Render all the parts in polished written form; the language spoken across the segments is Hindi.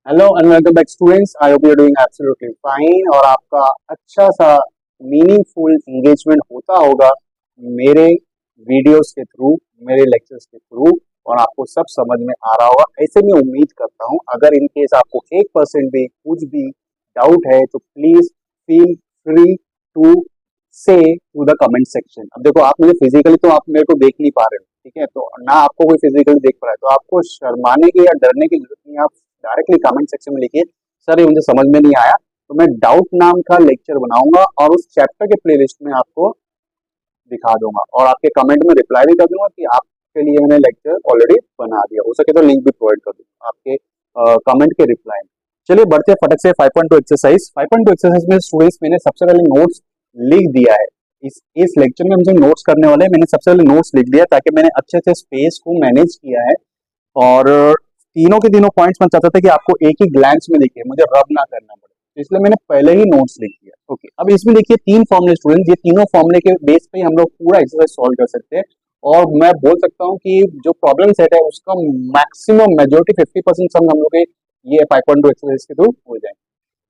Hello and welcome back students. I hope you are doing absolutely fine और आपका अच्छा सा मीनिंगफुल एंगेजमेंट होता होगा मेरे वीडियोस के थ्रू, मेरे लेक्चर्स के थ्रू, और आपको सब समझ में आ रहा होगा ऐसे मैं उम्मीद करता हूं। अगर इन केस आपको 1% भी कुछ भी डाउट है तो प्लीज फील फ्री टू से टू द कमेंट सेक्शन। अब देखो, आप मुझे फिजिकली तो आप मेरे को देख नहीं पा रहे हो, ठीक है, तो ना आपको कोई फिजिकली देख पा रहा है, तो आपको शर्माने की या डरने की जरूरत नहीं है। आप डायरेक्टली कमेंट सेक्शन में लिखिए, सर ये मुझे समझ में नहीं आया, तो मैं डाउट नाम का लेक्चर बनाऊंगा और उस चैप्टर के प्लेलिस्ट में आपको दिखा दूंगा और आपके कमेंट में रिप्लाई भी कर दूंगा कि आपके लिए मैंने लेक्चर ऑलरेडी बना दिया। हो सके तो लिंक भी प्रोवाइड कर दूंगा आपके कमेंट के रिप्लाई में। चलिए बढ़ते हैं फटक से 5.2 एक्सरसाइज। 5.2 एक्सरसाइज में स्टूडेंट्स मैंने सबसे पहले नोट्स लिख दिया है। इस लेक्चर में हम जो नोट्स करने वाले हैं, मैंने सबसे पहले नोट्स लिख दिया ताकि मैंने अच्छे से स्पेस को मैनेज किया है और तीनों के तीनों पॉइंट्स मैं चाहता था कि आपको एक ही ग्लैंस में दिखे, मुझे रब ना करना पड़े, तो इसलिए मैंने पहले ही नोट्स लिख दिया। ओके, अब इसमें देखिए तीन फॉर्मूले स्टूडेंट, ये तीनों फॉर्मूले के बेस पे हम लोग पूरा एक्सरसाइज सॉल्व कर सकते हैं और मैं बोल सकता हूँ कि जो प्रॉब्लम सेट है उसका मैक्सिमम मेजोरिटी 50% सम हम लोग के ये 5.2 एक्सरसाइज के थ्रू हो जाए।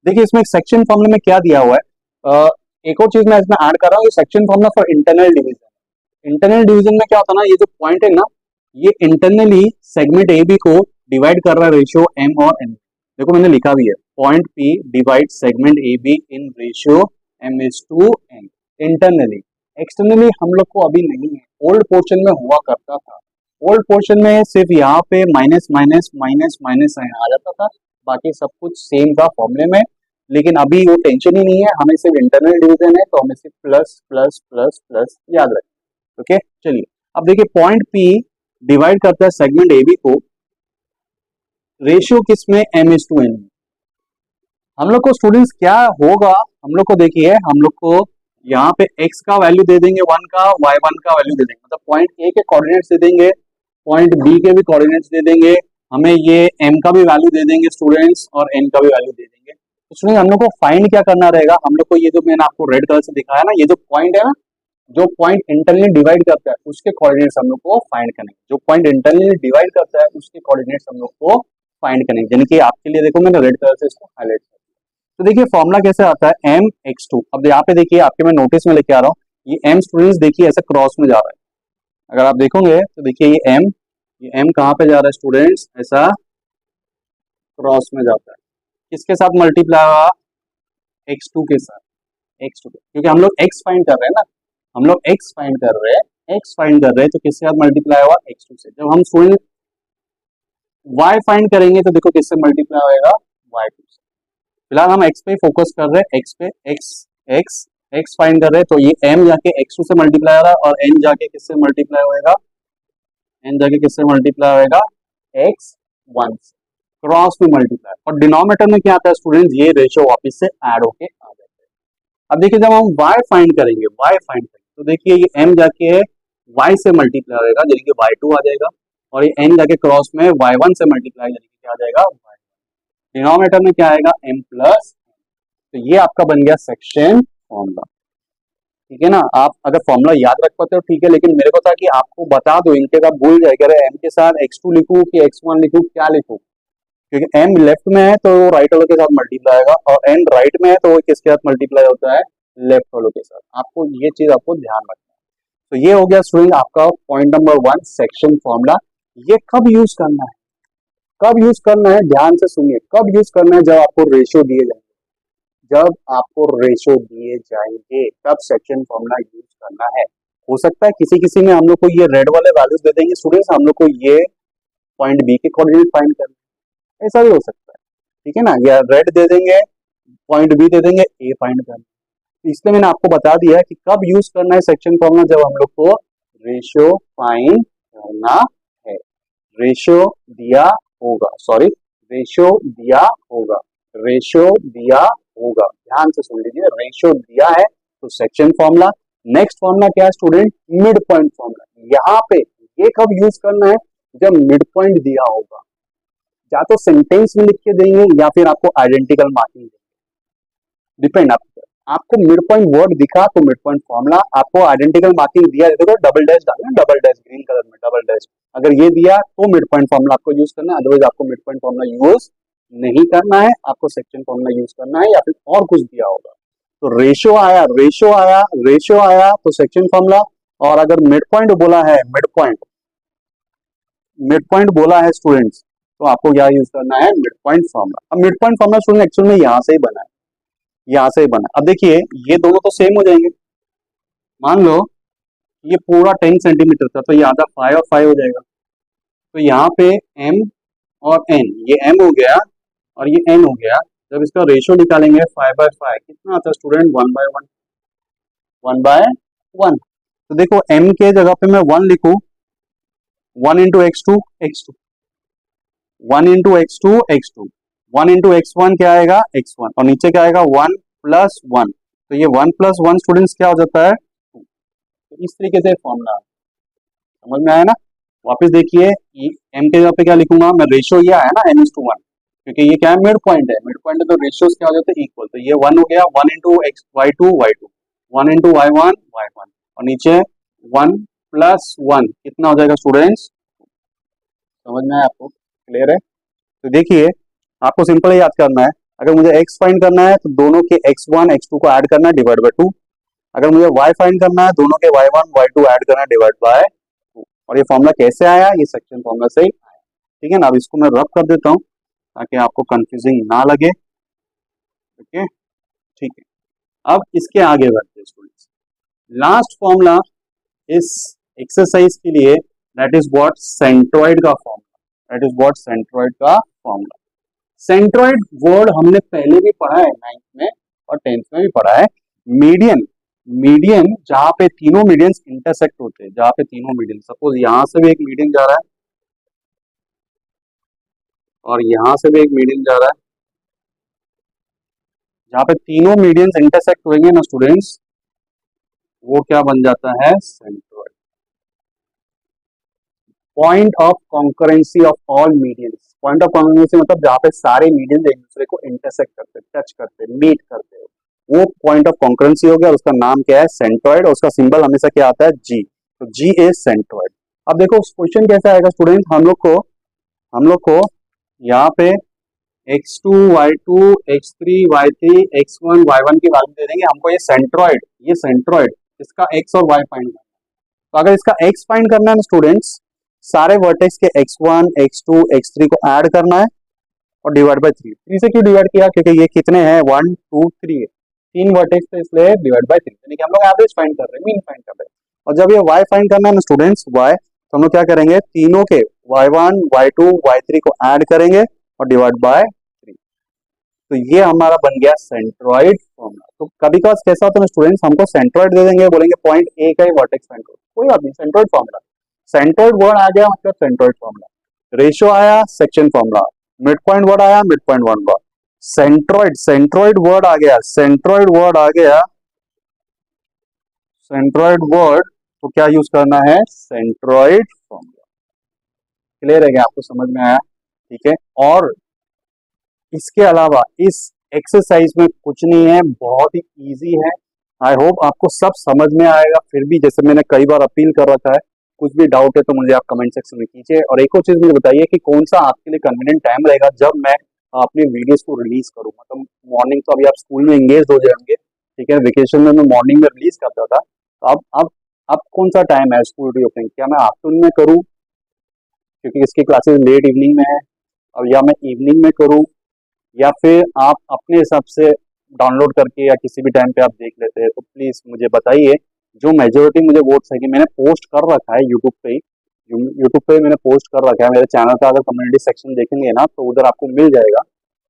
देखिए इसमें एक सेक्शन फॉर्मूले में क्या दिया हुआ है, एक और चीज मैं इसमें ऐड कर रहा हूँ, ये section formula for internal division. Internal division में क्या होता है ना, ये जो पॉइंट है ना, ये इंटरनली सेगमेंट ए बी को डिवाइड कर रहा है रेशियो एम और एन। देखो मैंने लिखा भी है, point P divide segment A B in ratio M is to N internally. Externally हम लोग को अभी नहीं है, ओल्ड पोर्शन में हुआ करता था। ओल्ड पोर्शन में सिर्फ यहाँ पे माइनस माइनस माइनस माइनस आ जाता था, बाकी सब कुछ सेम था फॉर्मूले में। लेकिन अभी वो टेंशन ही नहीं है, हमें सिर्फ इंटरनल डिवीजन है तो हमें सिर्फ प्लस प्लस प्लस प्लस याद रखें। ओके चलिए, अब देखिए पॉइंट पी डिवाइड करता है सेगमेंट ए बी को रेशियो किसमें, एम इज टू एन। हम लोग को स्टूडेंट्स क्या होगा, हम लोग को देखिए, हम लोग को यहाँ पे x का वैल्यू दे देंगे 1 का, y1 का वैल्यू दे देंगे, मतलब पॉइंट ए के कोऑर्डिनेट्स दे देंगे, पॉइंट बी के भी कोऑर्डिनेट्स दे देंगे, हमें ये m का भी वैल्यू दे देंगे स्टूडेंट्स और n का भी वैल्यू दे देंगे। तो स्टूडेंट हम लोग को फाइंड क्या करना रहेगा, हम लोग को ये जो मैंने आपको रेड कलर से दिखाया ना, ये जो पॉइंट है ना, जो पॉइंट इंटरनली डिवाइड करता है उसके कोऑर्डिनेट्स हम लोग को फाइंड करने, जो पॉइंट इंटरनली डिवाइड करता है उसके कोऑर्डिनेट्स हम लोग को फाइंड करने, यानी कि आपके लिए देखो मैंने रेड कलर से इसको हाईलाइट किया। तो देखिए फॉर्मूला कैसे आता है, एम एक्स टू। अब यहाँ पे देखिए, आपके मैं नोटिस में लेके आ रहा हूँ, ये एम स्टूडेंट्स देखिए ऐसे क्रॉस में जा रहा है। अगर आप देखोगे तो देखिए ये एम कहाँ पे जा रहा है स्टूडेंट्स, ऐसा क्रॉस में जाता है। किसके साथ मल्टीप्लाई हुआ, एक्स टू के साथ, एक्स टू, क्योंकि हम लोग एक्स फाइंड कर रहे हैं ना, हम लोग एक्स फाइंड कर रहे हैं, एक्स फाइंड कर रहे हैं, तो किसके साथ मल्टीप्लाई हुआ, एक्स टू से। जब हम स्टूडेंट वाई फाइंड करेंगे तो देखो किससे मल्टीप्लाई होएगा, वाई टू से। फिलहाल हम एक्स पे फोकस कर रहे हैं, एक्स पे, एक्स एक्स एक्स फाइंड कर रहे हैं, तो ये एम जाके एक्स टू से मल्टीप्लाई हो रहा है और एन जाके किससे मल्टीप्लाई होएगा, एन जाके किससे मल्टीप्लाई होएगा, एक्स वन से, क्रॉस में मल्टीप्लाई। और डिनोमिनेटर में क्या आता है स्टूडेंट, ये रेशियो वापस से ऐड होके आ जाता है। अब देखिए जब हम y फाइंड करेंगे, y फाइंड करेंगे तो देखिए ये m जाके y से मल्टीप्लाई होगा यानी कि y2 आ जाएगा, और ये n जाके क्रॉस में y1 से मल्टीप्लाई यानी कि क्या आ जाएगा, y। डिनोमिनेटर में क्या आएगा, m प्लस। तो ये आपका बन गया सेक्शन फॉर्मूला, ठीक है ना। आप अगर फॉर्मूला याद रख पाते हो ठीक है, लेकिन मेरे को था कि आपको बता दो इनके आप भूल जाए, अरे m के साथ x2 लिखूं कि x1 लिखूं, क्या लिखूं, क्योंकि m लेफ्ट में है तो राइट वालों के साथ मल्टीप्लाई होगा और n राइट में है तो वो किसके साथ मल्टीप्लाई होता है, लेफ्ट वालों के साथ। आपको ये चीज आपको ध्यान रखना है। तो ये हो गया स्टूडेंट आपका पॉइंट नंबर 1, सेक्शन फॉर्मूला। ये कब यूज करना है, कब यूज करना है, ध्यान से सुनिए, कब यूज करना है, जब आपको रेशियो दिए जाएंगे, जब आपको रेशियो दिए जाएंगे तब सेक्शन फॉर्मूला यूज करना है। हो सकता है किसी किसी में हम लोग को ये रेड वाले वैल्यूज दे देंगे स्टूडेंट्स, हम लोग को ये पॉइंट बी के कोऑर्डिनेट फाइंड करना है, ऐसा भी हो सकता है, ठीक है ना। या रेड दे देंगे, पॉइंट बी दे देंगे, ए फाइंड करना। इसलिए मैंने आपको बता दिया कि कब यूज करना है सेक्शन फॉर्मूला, जब हम लोग को रेशियो फाइंड करना है। रेशियो दिया होगा, सॉरी रेशियो दिया होगा, रेशियो दिया होगा, ध्यान से सुन लीजिए, रेशियो दिया है तो सेक्शन फॉर्मूला। नेक्स्ट फॉर्मूला क्या है स्टूडेंट, मिड पॉइंट फॉर्मूला। यहाँ पे ये कब यूज करना है, जब मिड पॉइंट दिया होगा, या तो सेंटेंस में लिख के देंगे या फिर आपको आइडेंटिकल मार्किंग देंगे, डिपेंड आपको मिड पॉइंट वर्ड दिखा तो मिड पॉइंट फॉर्मूला, आपको आइडेंटिकल मार्किंग दिया देखो डबल डैश डालना, डबल डैश ग्रीन कलर में डबल डैश, अगर ये दिया तो मिड पॉइंट फॉर्मूला आपको यूज करना है, अदरवाइज आपको मिड पॉइंट फॉर्मूला यूज नहीं करना है, आपको सेक्शन फॉर्मूला यूज करना है या फिर और कुछ दिया होगा। तो रेशियो आया तो सेक्शन फॉर्मूला, और अगर मिड पॉइंट बोला है, मिड पॉइंट बोला है स्टूडेंट्स, तो आपको क्या यूज करना है, मिड पॉइंट फॉर्मूला। अब mid point formula student actual में यहाँ से ही बना है, यहाँ से ही बना है। अब देखिए ये दोनों तो सेम हो जाएंगे, मान लो ये पूरा 10 सेंटीमीटर था, तो ये आधा 5 और 5 हो जाएगा। तो यहाँ पे m और n, ये m हो गया और ये n हो गया। जब इसका रेशियो निकालेंगे 5/5 कितना आता है स्टूडेंट, 1/1, 1/1। तो देखो m के जगह पे मैं 1 लिखूं, 1 into x2, 1 into x2, 1 into x1 क्या आएगा, x1, और नीचे क्या आएगा 1 प्लस 1। तो ये 1 प्लस 1 स्टूडेंट्स क्या हो जाता है 2। तो इस तरीके से फॉर्मूला समझ में आया ना। वापस देखिए m के जगह पे क्या लिखूंगा मैं, रेशियो ये आया ना n:1, क्योंकि ये क्या है, मिड पॉइंट है, मिड पॉइंट है तो रेशियोस क्या हो जाते हैं, इक्वल। तो ये 1 हो गया, 1 into x y2 y2, 1 into y1 y1, और नीचे 1 प्लस 1 कितना हो जाएगा स्टूडेंट्स, समझ में आया आपको, क्लियर है। तो देखिए आपको सिंपल याद करना है, अगर मुझे x फाइंड करना है तो दोनों के x1 x2 को ऐड करना है, डिवाइड बाय 2। अगर मुझे y फाइंड करना है, दोनों के y1 y2 ऐड करना है, डिवाइड बाय 2। और ये फॉर्मूला कैसे आया, ये सेक्शन फॉर्मूला से ही आया, ठीक है ना। अब इसको मैं रब कर देता हूँ ताकि आपको कंफ्यूजिंग ना लगे, ओके, ठीक है। अब इसके आगे बढ़ते हैं स्टूडेंट्स, लास्ट फॉर्मूला इस एक्सरसाइज के लिए, दैट इज व्हाट सेंट्रॉइड का formula, that is what centroid का फॉर्मूला। सेंट्रॉइड वर्ड हमने पहले भी पढ़ा है, 9th में और 10th में भी पढ़ा है। मीडियन, मीडियन जहां पे तीनों मीडियंस इंटरसेक्ट होते हैं, जहां पे तीनों मीडियन, सपोज यहां से भी एक मीडियन जा रहा है और यहां से भी एक मीडियन जा रहा है, जहां पे तीनों मीडियंस इंटरसेक्ट होंगे ना स्टूडेंट्स, वो क्या बन जाता है, centroid. Point of concurrency of all medians, point of concurrency मतलब जहां पे सारे मीडियंस एक दूसरे को इंटरसेक्ट करते, टच करते, मीट करते हो, वो पॉइंट ऑफ कॉन्करेंसी हो गया, उसका नाम क्या है, सेंट्रॉइड। और उसका सिंबल हमेशा क्या आता है, जी। तो जी इज सेंट्रॉइड। अब देखो क्वेश्चन कैसा आएगा स्टूडेंट, हम लोग को यहाँ पे x2 y2 x3 y3 x1 y1 की वैल्यू दे देंगे, हमको ये सेंट्रॉइड इसका x और y फाइंड करना है। तो अगर इसका x फाइंड करना है स्टूडेंट्स, सारे वर्टेक्स के x1 x2 x3 को ऐड करना है और डिवाइड बाय 3। 3 से क्यों डिवाइड किया, क्योंकि ये कितने हैं, 1 2 3 है, 3 वर्टेक्स थे इसलिए डिवाइड बाय 3, यानी कि हम लोग एवरेज फाइंड कर रहे हैं, मीन फाइंड कर रहे हैं। और जब ये y फाइंड करना है ना स्टूडेंट्स, y, तो हम लोग क्या करेंगे, तीनों के y1 y2 y3 को ऐड करेंगे और डिवाइड बाय 3। तो ये हमारा बन गया सेंट्रॉइड फॉर्मूला। तो कभी कभार कैसा होता है स्टूडेंट्स, हमको सेंट्रॉइड दे देंगे, बोलेंगे पॉइंट ए का ही वर्टेक्स फाइंड करो, कोई बात नहीं, सेंट्रॉइड फॉर्मूला, सेंट्रॉइड वर्ड आ गया मतलब सेंट्रॉइड फॉर्मूला। रेशियो आया, section formula. Mid point word आया, mid point word. Centroid word आ गया, सेंट्रॉइड वर्ड, तो क्या यूज करना है, सेंट्रॉइड फॉर्मूला। क्लियर है क्या, आपको समझ में आया, ठीक है। और इसके अलावा इस एक्सरसाइज में कुछ नहीं है, बहुत ही इजी है। आई होप आपको सब समझ में आएगा। फिर भी जैसे मैंने कई बार अपील कर रखा है, कुछ भी डाउट है तो मुझे आप कमेंट सेक्शन में कीजिए। और एक और चीज मुझे बताइए कि कौन सा आपके लिए कन्वीनियंट टाइम रहेगा जब मैं अपनी वीडियोस को रिलीज करूँ। मतलब मॉर्निंग तो अभी आप स्कूल में एंगेज हो जाएंगे, ठीक है, वेकेशन में मैं मॉर्निंग में रिलीज करता था, तो अब कौन सा टाइम है स्कूल रीओपनिंग, क्या मैं आफ्टरनून में करूँ क्योंकि इसकी क्लासेस लेट इवनिंग में है, और या मैं इवनिंग में करूँ, या फिर आप अपने हिसाब से डाउनलोड करके या किसी भी टाइम पे आप देख लेते हैं। तो प्लीज मुझे बताइए। जो मेजोरिटी मुझे वोट्स है कि मैंने पोस्ट कर रखा है यूट्यूब पे मैंने पोस्ट कर रखा है, मेरे चैनल का अगर कम्युनिटी सेक्शन देखेंगे ना तो उधर आपको मिल जाएगा,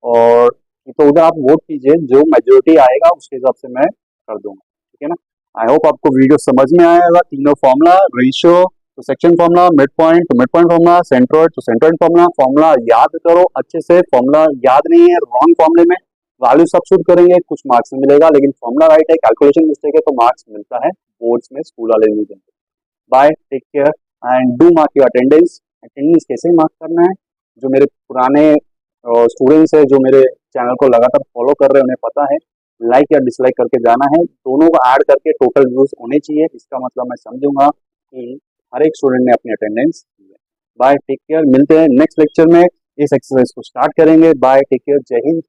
और तो उधर आप वोट कीजिए, जो मेजोरिटी आएगा उसके हिसाब से मैं कर दूंगा, ठीक है ना। आई होप आपको वीडियो समझ में आएगा। तीनों फॉर्मूला, रेशियो तो सेक्शन फॉर्मूला, मिड पॉइंट तो मिड पॉइंट फॉर्मूला, सेंट्रॉइड तो सेंट्रॉइड फॉर्मूला। फॉर्मूला याद करो अच्छे से, फॉर्मूला याद नहीं है, रॉन्ग फॉर्मूले में वैल्यू सब्स्टिट्यूट करेंगे, कुछ मार्क्स में मिलेगा, लेकिन फॉर्मूला राइट है, कैलकुलेशन मिस्टेक है तो मार्क्स मिलता है बोर्ड्स में, स्कूल वाले नहीं देंगे। Bye, take care and do mark your attendance. Attendance कैसे मार्क करना है, जो मेरे पुराने स्टूडेंट्स है जो मेरे चैनल को लगातार फॉलो कर रहे हैं उन्हें पता है, लाइक या डिसलाइक करके जाना है, दोनों को ऐड करके टोटल व्यूज होने चाहिए। इसका मतलब मैं समझूंगा कि हर एक स्टूडेंट ने अपनी अटेंडेंस दी है। बाय, टेक केयर, मिलते हैं नेक्स्ट लेक्चर में। इस एक्सरसाइज को स्टार्ट करेंगे। बाय, टेक केयर, जय हिंद।